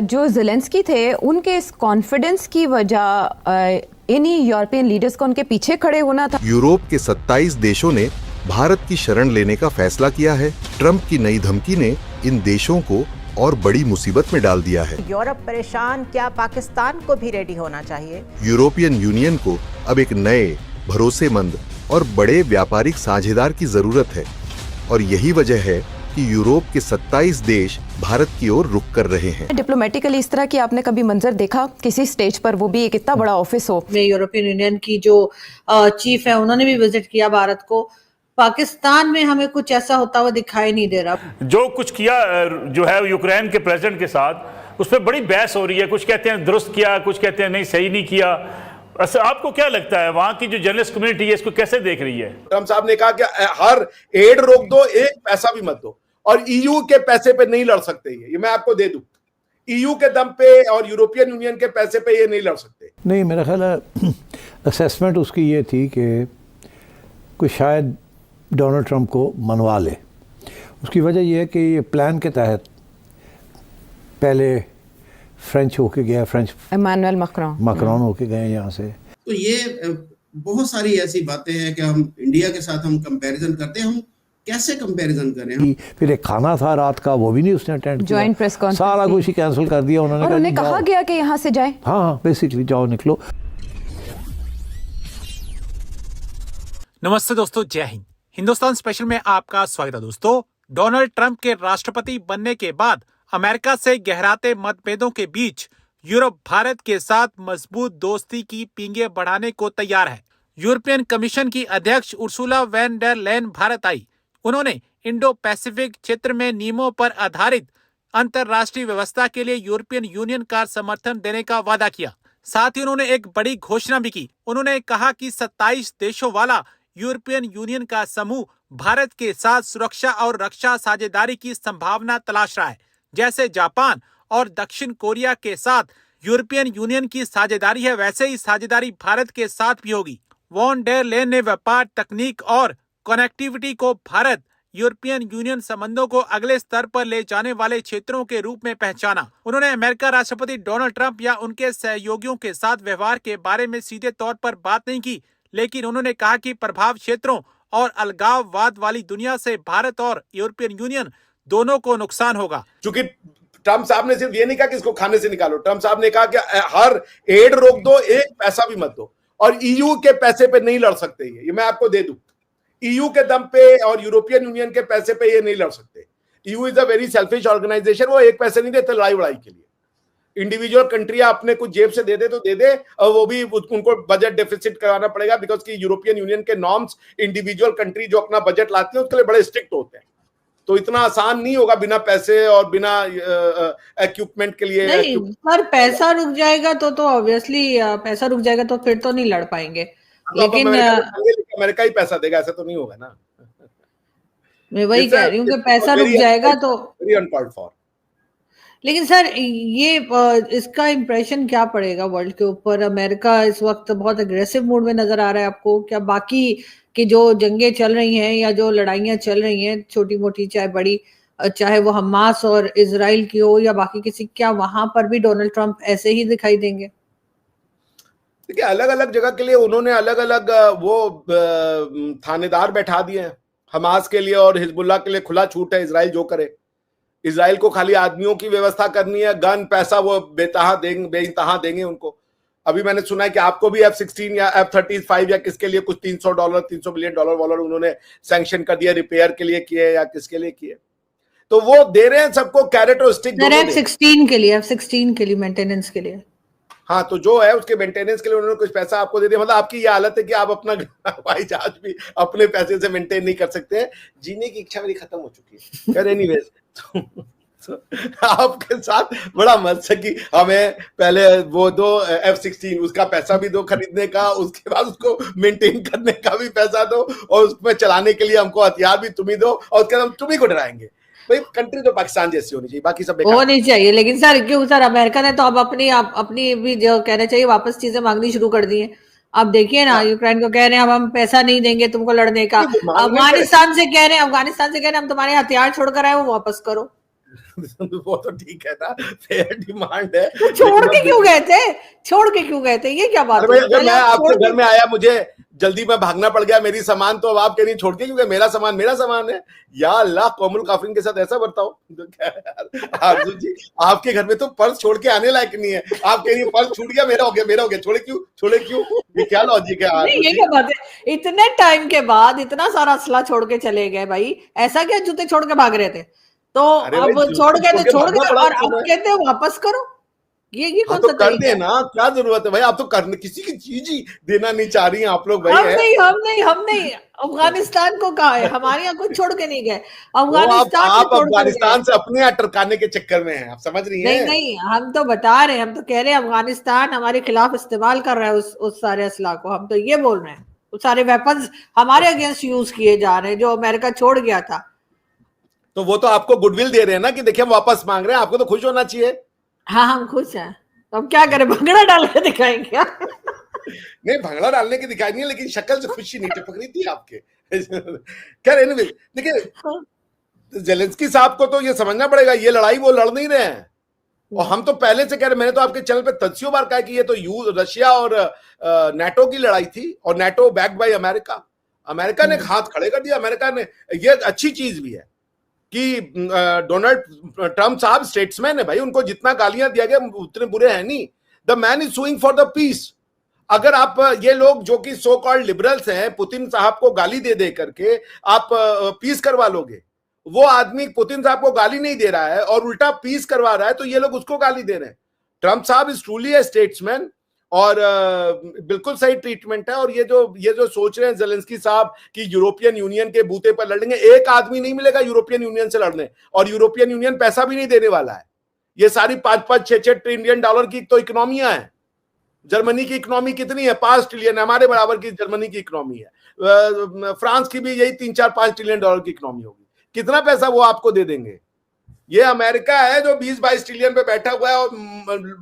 जो ज़ेलेंस्की थे उनके इस कॉन्फिडेंस की वजह इन्हीं यूरोपियन लीडर्स को उनके पीछे खड़े होना था। यूरोप के 27 देशों ने भारत की शरण लेने का फैसला किया है। ट्रंप की नई धमकी ने इन देशों को और बड़ी मुसीबत में डाल दिया है। यूरोप परेशान, क्या पाकिस्तान को भी रेडी होना चाहिए? यूरोपियन यूनियन को अब एक नए, भरोसेमंद और बड़े व्यापारिक साझेदार की जरूरत है और यही वजह है कि यूरोप के 27 देश भारत की ओर रुख कर रहे हैं। डिप्लोमेटिकली इस तरह की आपने कभी मंजर देखा किसी स्टेज पर, वो भी एक इतना बड़ा ऑफिस हो? यूरोपियन यूनियन की जो चीफ है उन्होंने भी विजिट किया भारत को। पाकिस्तान में हमें कुछ ऐसा होता हुआ दिखाई नहीं दे रहा। जो कुछ किया जो है यूक्रेन के प्रेसिडेंट के साथ, उस पर बड़ी बहस हो रही है। कुछ कहते हैं दुरुस्त किया, कुछ कहते हैं नहीं सही नहीं किया। आपको क्या लगता है वहां की जो जर्नलिस्ट कम्युनिटी है इसको कैसे देख रही है? ट्रंप साहब ने कहा कि हर एड रोक दो, एक पैसा भी मत दो, और ईयू के पैसे पे नहीं लड़ सकते। ये मैं आपको दे दूं, ईयू के दम पे और यूरोपियन यूनियन के पैसे पे ये नहीं लड़ सकते। नहीं, मेरा ख्याल है असेसमेंट उसकी ये थी कि कोई शायद डोनाल्ड ट्रंप को मनवा ले। उसकी वजह यह है कि ये प्लान के तहत पहले फ्रेंच होके गया, फ्रेंच इमानुएल मैक्रोन होके गए यहाँ से। तो ये बहुत सारी ऐसी बातें हैं कि हम इंडिया के साथ हम कंपैरिजन करते हैं। हम कैसे कंपैरिजन करें? फिर एक खाना था रात का, वो भी नहीं उसने अटेंड किया। जॉइंट प्रेस कॉन्फ्रेंस सारा कुछ ही कैंसिल कर दिया उन्होंने। और उन्हें कहा गया कि यहाँ से जाए। हाँ, बेसिकली जाओ, निकलो। नमस्ते दोस्तों, जय हिंद। हिंदुस्तान स्पेशल में आपका स्वागत है। दोस्तों, डोनाल्ड ट्रंप के राष्ट्रपति बनने के बाद अमेरिका से गहराते मतभेदों के बीच यूरोप भारत के साथ मजबूत दोस्ती की पींगे बढ़ाने को तैयार है। यूरोपियन कमीशन की अध्यक्ष उर्सुला वैन डर लेन भारत आई। उन्होंने इंडो पैसिफिक क्षेत्र में नियमों पर आधारित अंतरराष्ट्रीय व्यवस्था के लिए यूरोपियन यूनियन का समर्थन देने का वादा किया। साथ ही उन्होंने एक बड़ी घोषणा भी की। उन्होंने कहा कि 27 देशों वाला यूरोपियन यूनियन का समूह भारत के साथ सुरक्षा और रक्षा साझेदारी की संभावना तलाश रहा है। जैसे जापान और दक्षिण कोरिया के साथ यूरोपियन यूनियन की साझेदारी है, वैसे ही साझेदारी भारत के साथ भी होगी। वॉन डेर लेन ने व्यापार, तकनीक और कनेक्टिविटी को भारत यूरोपियन यूनियन संबंधों को अगले स्तर पर ले जाने वाले क्षेत्रों के रूप में पहचाना। उन्होंने अमेरिका राष्ट्रपति डोनाल्ड ट्रंप या उनके सहयोगियों के साथ व्यवहार के बारे में सीधे तौर पर बात नहीं की, लेकिन उन्होंने कहा कि प्रभाव क्षेत्रों और अलगाववाद वाली दुनिया से भारत और यूरोपियन यूनियन दोनों को नुकसान होगा। क्योंकि ट्रंप साहब ने सिर्फ ये नहीं कहा कि इसको खाने से निकालो, ट्रंप साहब ने कहा कि हर एड रोक दो, एक पैसा भी मत दो, और ईयू के पैसे पे नहीं लड़ सकते। ये मैं आपको दे दूं, ईयू के दम पे और यूरोपियन यूनियन के पैसे पे ये नहीं लड़ सकते। EU is a very selfish organization. वो एक पैसे नहीं देते लड़ाई वड़ाई के लिए। इंडिविजुअल कंट्रियां अपने कुछ जेब से दे दे तो दे दे, और वो भी उनको बजट डेफिसिट कराना पड़ेगा, बिकॉज की यूरोपियन यूनियन के नॉर्म्स इंडिविजुअल कंट्री जो अपना बजट लाती है उसके लिए बड़े स्ट्रिक्ट होते हैं। तो इतना आसान नहीं होगा बिना पैसे और बिना इक्विपमेंट के लिए। नहीं, पर पैसा रुक जाएगा तो ऑब्वियसली पैसा रुक जाएगा तो फिर तो नहीं लड़ पाएंगे। लेकिन अमेरिका ही पैसा देगा, ऐसा तो नहीं होगा ना। मैं वही कह रही हूँ कि पैसा रुक जाएगा तो वेरी अनकॉल्ड फॉर। लेकिन सर, ये इसका इम्प्रेशन क्या पड़ेगा वर्ल्ड के ऊपर? अमेरिका इस वक्त बहुत अग्रेसिव मूड में नजर आ रहा है आपको? क्या बाकी की जो जंगें चल रही हैं या जो लड़ाइयां चल रही हैं, छोटी मोटी चाहे बड़ी, चाहे वो हमास और इजराइल की हो या बाकी किसी, क्या वहां पर भी डोनाल्ड ट्रंप ऐसे ही दिखाई देंगे? देखिए, अलग अलग जगह के लिए उन्होंने अलग अलग वो थानेदार बैठा दिए हैं। हमास के लिए और हिजबुल्लाह के लिए खुला छूट है, इजराइल जो करे। इजराइल को खाली आदमियों की व्यवस्था करनी है, गन पैसा वो बेइंतहा देंगे उनको। अभी मैंने सुना है कि आपको भी F-16 या F-35 या किसके लिए कुछ $300 मिलियन डॉलर उन्होंने सैंक्शन कर दिया, रिपेयर के लिए किए या किसके लिए किए। तो वो दे रहे हैं सबको कैरेट और स्टिक। F-16 के लिए मेंटेनेंस के लिए। हाँ, तो जो है उसके मेंटेनेंस के लिए उन्होंने कुछ पैसा आपको दे दिया। मतलब आपकी ये हालत है कि आप अपना हवाई जहाज भी अपने पैसे से मेंटेन नहीं कर सकते हैं। जीने की इच्छा मेरी खत्म हो चुकी है। एनीवेज, आपके साथ बड़ा मस्त है कि हमें पहले वो दो F-16, उसका पैसा भी दो खरीदने का, उसके बाद उसको मेंटेन करने का भी पैसा दो, और उसमें चलाने के लिए हमको हथियार भी तुम ही दो, और उसके बाद हम तुम ही को डराएंगे। भाई, कंट्री तो पाकिस्तान जैसी होनी चाहिए, बाकी सब वो नहीं चाहिए। लेकिन सर, क्यों सर, अमेरिका ने तो अब अपनी भी जो कहना चाहिए वापस चीजें मांगनी शुरू कर दी है। अब देखिए ना, यूक्रेन को कह रहे हैं अब हम पैसा नहीं देंगे तुमको लड़ने का। अफगानिस्तान से कह रहे हैं हम तुम्हारे हथियार छोड़कर आए, वो वापस करो। वो तो ठीक है ना, फेयर डिमांड है। तो छोड़ के क्यों गए थे? छोड़ के क्यों गए थे? ये क्या बात है? अगर मैं आपके घर में आया, मुझे जल्दी में भागना पड़ गया, मेरी सामान, तो अब आप कह रही छोड़ के क्यों गए? मेरा सामान है। या अल्लाह, कौमुल काफिरीन के साथ ऐसा बर्ताओ? आरजू जी, आपके घर में तो पर्स छोड़ के आने लायक नहीं है, आप कह रही है पर्स छूट गया, मेरा हो गया, छोड़े क्यों? ये क्या लॉजिक है? ये क्या बात है? इतने टाइम के बाद इतना सारा असला छोड़ के चले गए भाई, ऐसा क्या जूते छोड़ के भाग रहे थे? तो अब छोड़ गए तो छोड़ गए, और अब कहते हैं वापस करो। ये कौन सा कर देना, क्या जरूरत है भाई? आप तो करने किसी की चीज ही देना नहीं चाह रही हैं आप लोग भाई। हम नहीं अफगानिस्तान को कहा है, हमारे यहाँ कुछ छोड़ के नहीं गए। अफगानिस्तान आप अफगानिस्तान से अपने यहाँ टरकाने के चक्कर में हैं, आप समझ रही हैं? नहीं, हम तो बता रहे हैं, हम तो कह रहे हैं अफगानिस्तान हमारे खिलाफ इस्तेमाल कर रहा है उस सारे असला को। हम तो ये बोल रहे हैं, उस सारे वेपन्स हमारे अगेंस्ट यूज किए जा रहे हैं जो अमेरिका छोड़ गया था। तो वो तो आपको गुडविल दे रहे हैं ना, कि देखिए हम वापस मांग रहे हैं, आपको तो खुश होना चाहिए। हाँ, हम खुश हैं। तो हम क्या करें, भंगड़ा डाल के दिखाएंगे? नहीं, भंगड़ा डालने की दिखाई नहीं है, लेकिन शक्ल से खुशी नहीं टपक रही थी आपके। क्या एनीवे, देखिए जेलेंस्की साहब को तो ये समझना पड़ेगा, ये लड़ाई वो लड़ नहीं रहे हैं। और हम तो पहले से कह रहे, मैंने तो आपके चैनल पे तज्जियों बार कहा कि ये तो रशिया और नाटो की लड़ाई थी, और NATO backed by America. America ने हाथ खड़े कर दिया। अमेरिका ने, ये अच्छी चीज भी है कि डोनाल्ड ट्रम्प साहब स्टेट्समैन है भाई, उनको जितना गालियां दिया गया उतने बुरे हैं नहीं। The man is suing for the peace. अगर आप ये लोग जो कि सो कॉल्ड लिबरल्स हैं, पुतिन साहब को गाली दे करके आप पीस करवा लोगे। वो आदमी पुतिन साहब को गाली नहीं दे रहा है और उल्टा पीस करवा रहा है, तो ये लोग उसको गाली दे रहे हैं। ट्रम्प साहब इज ट्रूली ए स्टेट्समैन, और बिल्कुल सही ट्रीटमेंट है। और ये जो सोच रहे हैं जेलेंस्की साहब कि यूरोपियन यूनियन के बूते पर लड़ेंगे, एक आदमी नहीं मिलेगा यूरोपियन यूनियन से लड़ने, और यूरोपियन यूनियन पैसा भी नहीं देने वाला है। ये सारी 5-5, 6-6 ट्रिलियन डॉलर की तो इकोनॉमियां हैं। जर्मनी की इकोनॉमी कितनी है? 5 ट्रिलियन, हमारे बराबर की जर्मनी की इकोनॉमी है। फ्रांस की भी यही 3-4-5 ट्रिलियन डॉलर की इकोनॉमी होगी। कितना पैसा वो आपको दे देंगे? ये अमेरिका है जो 20-22 ट्रिलियन पे बैठा हुआ है, और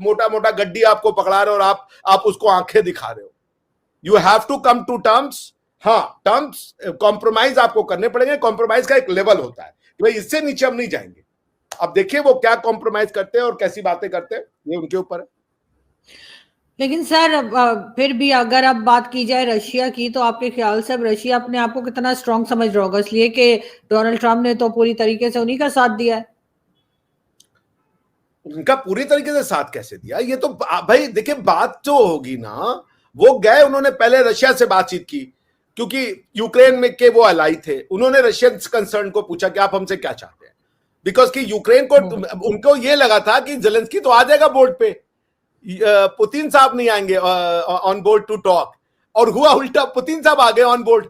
मोटा मोटा गड्डी आपको पकड़ा रहे, और आप उसको आंखें दिखा रहे हो। You have to come to terms. हाँ, टर्म्स कॉम्प्रोमाइज आपको करने पड़ेंगे। कॉम्प्रोमाइज का एक लेवल होता है कि भाई इससे नीचे हम नहीं जाएंगे। अब देखिए वो क्या कॉम्प्रोमाइज करते हैं और कैसी बातें करते हैं, ये उनके ऊपर है। लेकिन सर, फिर भी अगर अब बात की जाए रशिया की, तो आपके ख्याल से अब रशिया अपने आप को कितना स्ट्रांग समझ रहा होगा, इसलिए कि डोनाल्ड ट्रम्प ने तो पूरी तरीके से उन्हीं का साथ दिया है। उनका पूरी तरीके से साथ कैसे दिया? ये तो भाई देखिए, बात जो होगी ना, वो गए, उन्होंने पहले रशिया से बातचीत की, क्योंकि यूक्रेन में के वो अलाई थे। उन्होंने रशियन कंसर्न को पूछा कि आप हमसे क्या चाहते हैं, बिकॉज कि यूक्रेन को, उनको ये लगा था कि जेलेंस्की तो आ जाएगा बोर्ड पे, पुतिन साहब नहीं आएंगे ऑन बोर्ड टू टॉक, और हुआ उल्टा, पुतिन साहब आ गए ऑन बोर्ड।